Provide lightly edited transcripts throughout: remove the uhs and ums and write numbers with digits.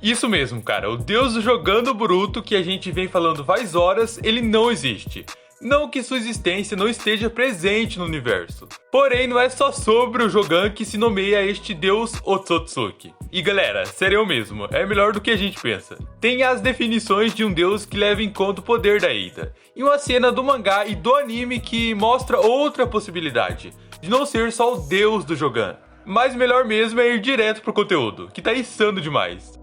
Isso mesmo, cara. O deus do jogando Boruto, que a gente vem falando faz horas, ele não existe. Não que sua existência não esteja presente no universo. Porém, não é só sobre o Jogan que se nomeia este deus Otsutsuki. E galera, sério mesmo, é melhor do que a gente pensa. Tem as definições de um deus que leva em conta o poder da Eita. E uma cena do mangá e do anime que mostra outra possibilidade, de não ser só o deus do Jogan. Mas melhor mesmo é ir direto pro conteúdo, que tá insano demais.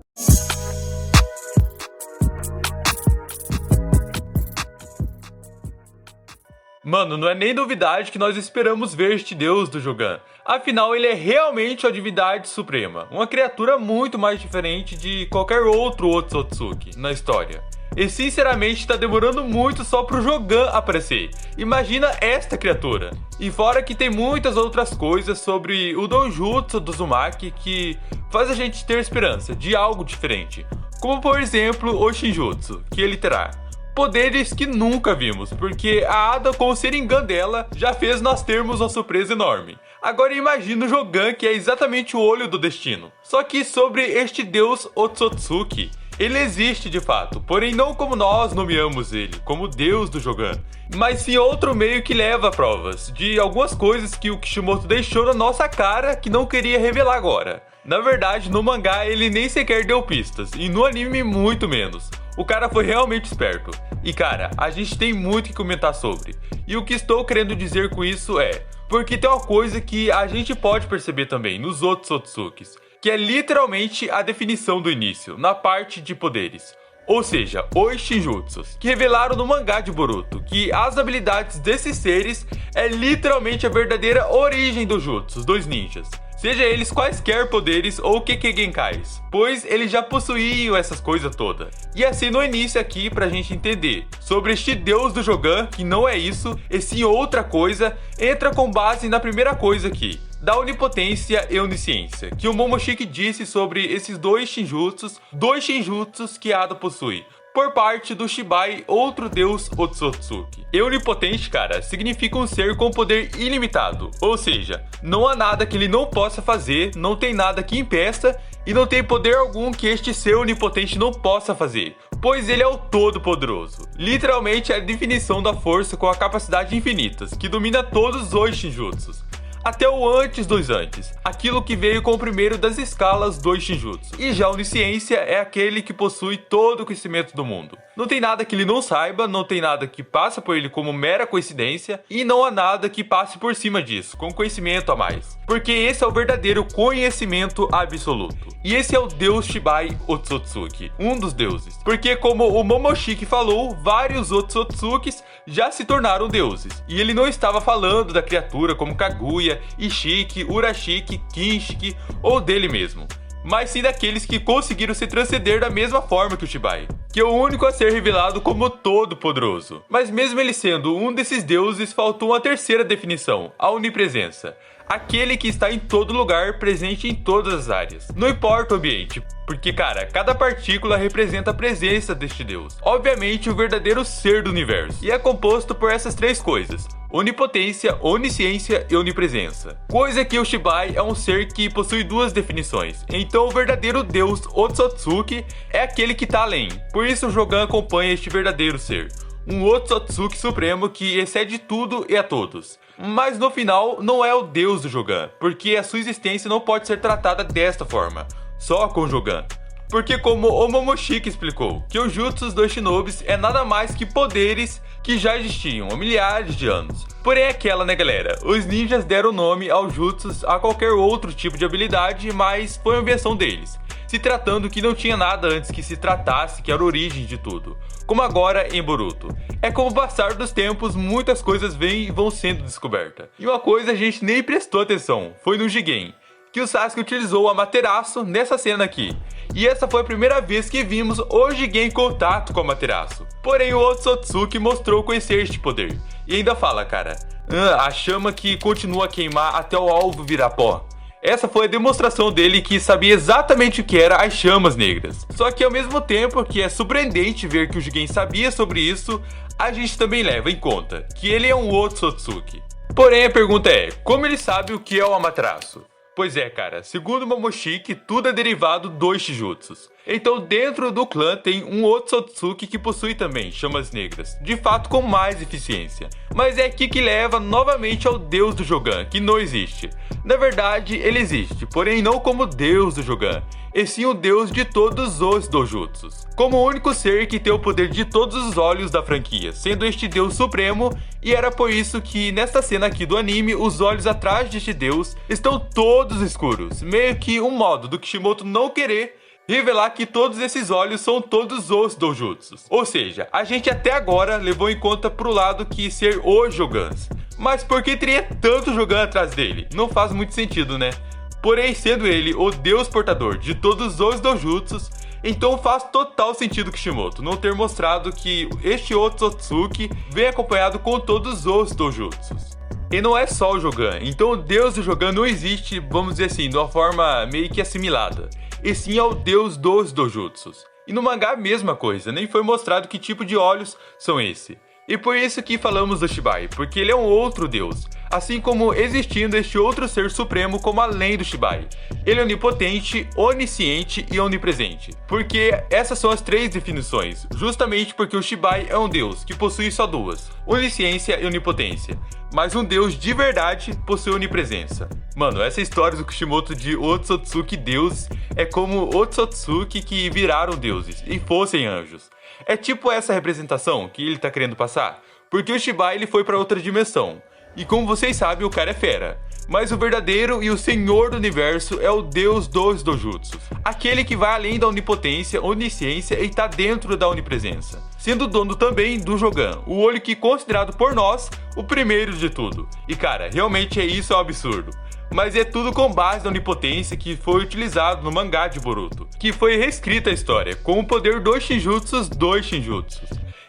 Mano, não é nem novidade que nós esperamos ver este deus do Jogan. Afinal, ele é realmente a divindade suprema, uma criatura muito mais diferente de qualquer outro Otsutsuki na história. E sinceramente tá demorando muito só pro Jogan aparecer. Imagina esta criatura. E fora que tem muitas outras coisas sobre o Donjutsu do Uzumaki que faz a gente ter esperança de algo diferente. Como por exemplo o Shinjutsu, que ele terá poderes que nunca vimos, porque a Ada com o Sharingan dela já fez nós termos uma surpresa enorme. Agora imagina o Jogan, que é exatamente o olho do destino. Só que sobre este deus Otsutsuki, ele existe de fato, porém não como nós nomeamos ele, como deus do Jogan, mas sim outro meio que leva a provas de algumas coisas que o Kishimoto deixou na nossa cara que não queria revelar agora. Na verdade, no mangá ele nem sequer deu pistas, e no anime muito menos. O cara foi realmente esperto. E cara, a gente tem muito que comentar sobre. E o que estou querendo dizer com isso é, porque tem uma coisa que a gente pode perceber também nos outros Otsukis, que é literalmente a definição do início, na parte de poderes. Ou seja, os Shinjutsus, que revelaram no mangá de Boruto que as habilidades desses seres é literalmente a verdadeira origem dos jutsus, dos ninjas. Seja eles quaisquer poderes ou Kekkei Genkais, pois eles já possuíam essas coisas todas. E assim no início aqui pra gente entender sobre este deus do Jogan, que não é isso, e sim outra coisa, entra com base na primeira coisa aqui, da onipotência e onisciência, que o Momoshiki disse sobre esses dois Shinjutsus que Ada possui, por parte do Shibai, outro deus Otsutsuki. E onipotente, cara, significa um ser com poder ilimitado, ou seja, não há nada que ele não possa fazer, não tem nada que impeça e não tem poder algum que este ser onipotente não possa fazer, pois ele é o Todo-Poderoso. Literalmente é a definição da força com a capacidade infinitas, que domina todos os Shinjutsus. Até o antes dos antes, aquilo que veio com o primeiro das escalas dos Shinjutsu. E já a onisciência é aquele que possui todo o conhecimento do mundo. Não tem nada que ele não saiba, não tem nada que passe por ele como mera coincidência, e não há nada que passe por cima disso, com conhecimento a mais. Porque esse é o verdadeiro conhecimento absoluto. E esse é o deus Shibai Otsutsuki, um dos deuses. Porque como o Momoshiki falou, vários Otsutsukis já se tornaram deuses. E ele não estava falando da criatura como Kaguya, Ishiki, Urashiki, Kinshiki ou dele mesmo, mas sim daqueles que conseguiram se transcender da mesma forma que o Shibai, que é o único a ser revelado como todo-poderoso. Mas mesmo ele sendo um desses deuses, faltou uma terceira definição, a onipresença. Aquele que está em todo lugar, presente em todas as áreas. Não importa o ambiente, porque cara, cada partícula representa a presença deste Deus. Obviamente o verdadeiro ser do universo. E é composto por essas três coisas: onipotência, onisciência e onipresença. Coisa que o Shibai é um ser que possui duas definições. Então o verdadeiro Deus Otsutsuki é aquele que está além. Por isso o Jogan acompanha este verdadeiro ser, um Otsutsuki supremo que excede tudo e a todos. Mas no final não é o deus do Jogan, porque a sua existência não pode ser tratada desta forma, só com o Jogan. Porque como o Momoshiki explicou, que os jutsus dos shinobis é nada mais que poderes que já existiam há milhares de anos. Porém é aquela, né galera, os ninjas deram nome aos jutsus a qualquer outro tipo de habilidade, mas foi uma invenção deles, se tratando que não tinha nada antes que se tratasse que era a origem de tudo, como agora em Boruto. É como o passar dos tempos, muitas coisas vêm e vão sendo descobertas. E uma coisa a gente nem prestou atenção, foi no Jigen, que o Sasuke utilizou o Amaterasu nessa cena aqui. E essa foi a primeira vez que vimos o Jigen em contato com o Amaterasu. Porém o Otsutsuki mostrou conhecer este poder. E ainda fala, cara, a chama que continua a queimar até o alvo virar pó. Essa foi a demonstração dele que sabia exatamente o que eram as chamas negras. Só que ao mesmo tempo que é surpreendente ver que o Jigen sabia sobre isso, a gente também leva em conta que ele é um Otsutsuki. Porém a pergunta é, como ele sabe o que é o Amaterasu? Pois é, cara, segundo Momoshiki, tudo é derivado dos Shinjutsus. Então dentro do clã tem um Otsutsuki que possui também chamas negras, de fato com mais eficiência. Mas é aqui que leva novamente ao deus do Jogan, que não existe. Na verdade ele existe, porém não como deus do Jogan, e sim o deus de todos os dojutsus, como o único ser que tem o poder de todos os olhos da franquia, sendo este deus supremo, e era por isso que nesta cena aqui do anime, os olhos atrás deste deus estão todos escuros, meio que um modo do Kishimoto não querer revelar que todos esses olhos são todos os dojutsus. Ou seja, a gente até agora levou em conta pro lado que ser os Jogans. Mas por que teria tanto Jogan atrás dele? Não faz muito sentido, né? Porém, sendo ele o deus portador de todos os dojutsus, então faz total sentido Kishimoto não ter mostrado que este Otsutsuki vem acompanhado com todos os dojutsus. E não é só o Jogan, então o deus do Jogan não existe, vamos dizer assim, de uma forma meio que assimilada, e sim é o deus dos dojutsus. E no mangá a mesma coisa, nem foi mostrado que tipo de olhos são esse. E por isso que falamos do Shibai, porque ele é um outro deus, assim como existindo este outro ser supremo como além do Shibai. Ele é onipotente, onisciente e onipresente, porque essas são as três definições, justamente porque o Shibai é um deus que possui só duas, onisciência e onipotência, mas um deus de verdade possui onipresença. Mano, essa história do Kishimoto de Otsutsuki deuses é como Otsutsuki que viraram deuses e fossem anjos. É tipo essa representação que ele tá querendo passar, porque o Shibai ele foi pra outra dimensão, e como vocês sabem o cara é fera, mas o verdadeiro e o senhor do universo é o deus dos dojutsus, aquele que vai além da onipotência, onisciência e tá dentro da onipresença, sendo dono também do Jogan, o olho que é considerado por nós o primeiro de tudo. E cara, realmente isso é um absurdo. Mas é tudo com base na onipotência que foi utilizado no mangá de Boruto, que foi reescrita a história, com o poder dos Shinjutsus.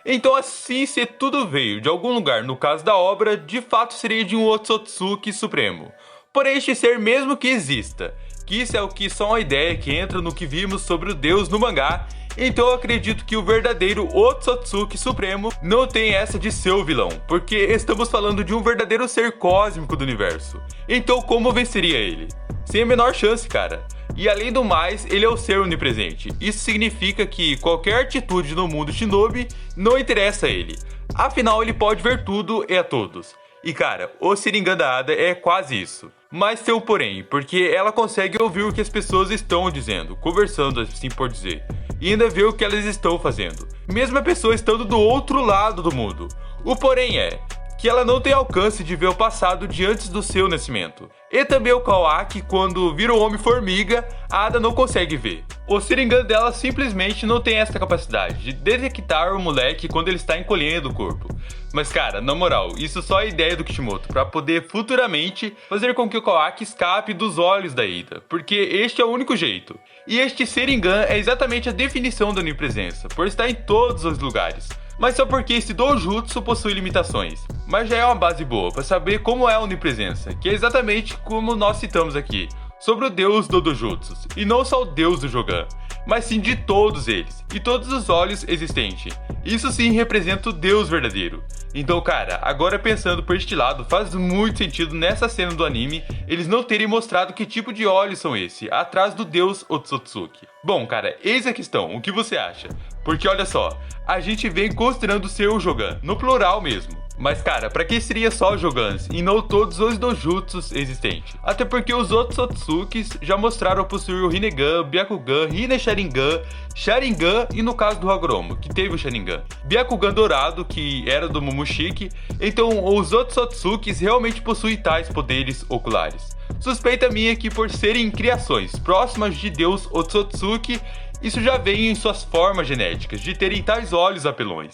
Então assim, se tudo veio de algum lugar no caso da obra, de fato seria de um Otsutsuki supremo. Porém este ser mesmo que exista, que isso é o que só uma ideia que entra no que vimos sobre o deus no mangá, então eu acredito que o verdadeiro Otsutsuki supremo não tem essa de ser o vilão, porque estamos falando de um verdadeiro ser cósmico do universo. Então como venceria ele? Sem a menor chance, cara. E além do mais, ele é o ser onipresente. Isso significa que qualquer atitude no mundo shinobi não interessa a ele. Afinal, ele pode ver tudo e a todos. E cara, o Sharingan da Ada é quase isso. Mas tem um porém, porque ela consegue ouvir o que as pessoas estão dizendo, conversando assim por dizer, e ainda ver o que elas estão fazendo, mesmo a pessoa estando do outro lado do mundo. O porém é que ela não tem alcance de ver o passado de antes do seu nascimento. E também o Kawaki, quando vira o Homem-Formiga, a Ada não consegue ver. O Sharingan dela simplesmente não tem essa capacidade de detectar o moleque quando ele está encolhendo o corpo. Mas cara, na moral, isso só é ideia do Kishimoto para poder futuramente fazer com que o Kawaki escape dos olhos da Ida, porque este é o único jeito. E este Sharingan é exatamente a definição da onipresença, por estar em todos os lugares. Mas só porque esse dojutsu possui limitações. Mas já é uma base boa para saber como é a onipresença, que é exatamente como nós citamos aqui, sobre o deus do dojutsus, e não só o deus do Jogan, mas sim de todos eles, e todos os olhos existentes. Isso sim representa o deus verdadeiro. Então cara, agora pensando por este lado, faz muito sentido nessa cena do anime, eles não terem mostrado que tipo de olhos são esse, atrás do deus Otsutsuki. Bom cara, eis a questão, o que você acha? Porque olha só, a gente vem considerando ser o Jogan, no plural mesmo. Mas cara, pra que seria só os Jogans e não todos os dojutsus existentes? Até porque os outros Otsukis já mostraram possuir o Rinnegan, Byakugan, Rinne Sharingan, Sharingan e no caso do Hagoromo, que teve o Sharingan. Byakugan dourado, que era do Momoshiki, então os outros Otsukis realmente possuem tais poderes oculares. Suspeita minha que por serem criações próximas de Deus Otsutsuki, isso já vem em suas formas genéticas, de terem tais olhos apelões.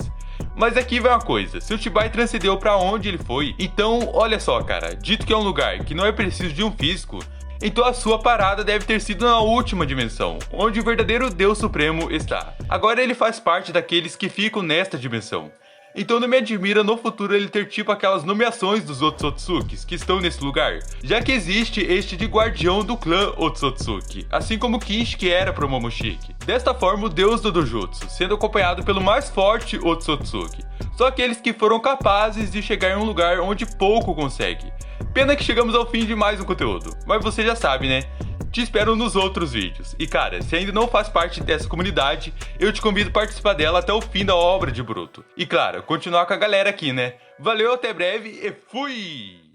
Mas aqui vai uma coisa, se o Shibai transcendeu pra onde ele foi, então olha só cara, dito que é um lugar que não é preciso de um físico, então a sua parada deve ter sido na última dimensão, onde o verdadeiro Deus Supremo está. Agora ele faz parte daqueles que ficam nesta dimensão. Então não me admira no futuro ele ter tipo aquelas nomeações dos outros Otsukis que estão nesse lugar, já que existe este de guardião do clã Otsutsuki, assim como Kinshi que era pro Momoshiki. Desta forma o deus do dojutsu, sendo acompanhado pelo mais forte Otsutsuki, só aqueles que foram capazes de chegar em um lugar onde pouco consegue. Pena que chegamos ao fim de mais um conteúdo, mas você já sabe né? te espero nos outros vídeos. E cara, se ainda não faz parte dessa comunidade, eu te convido a participar dela até o fim da obra de Boruto. E claro, continuar com a galera aqui, né? Valeu, até breve e fui!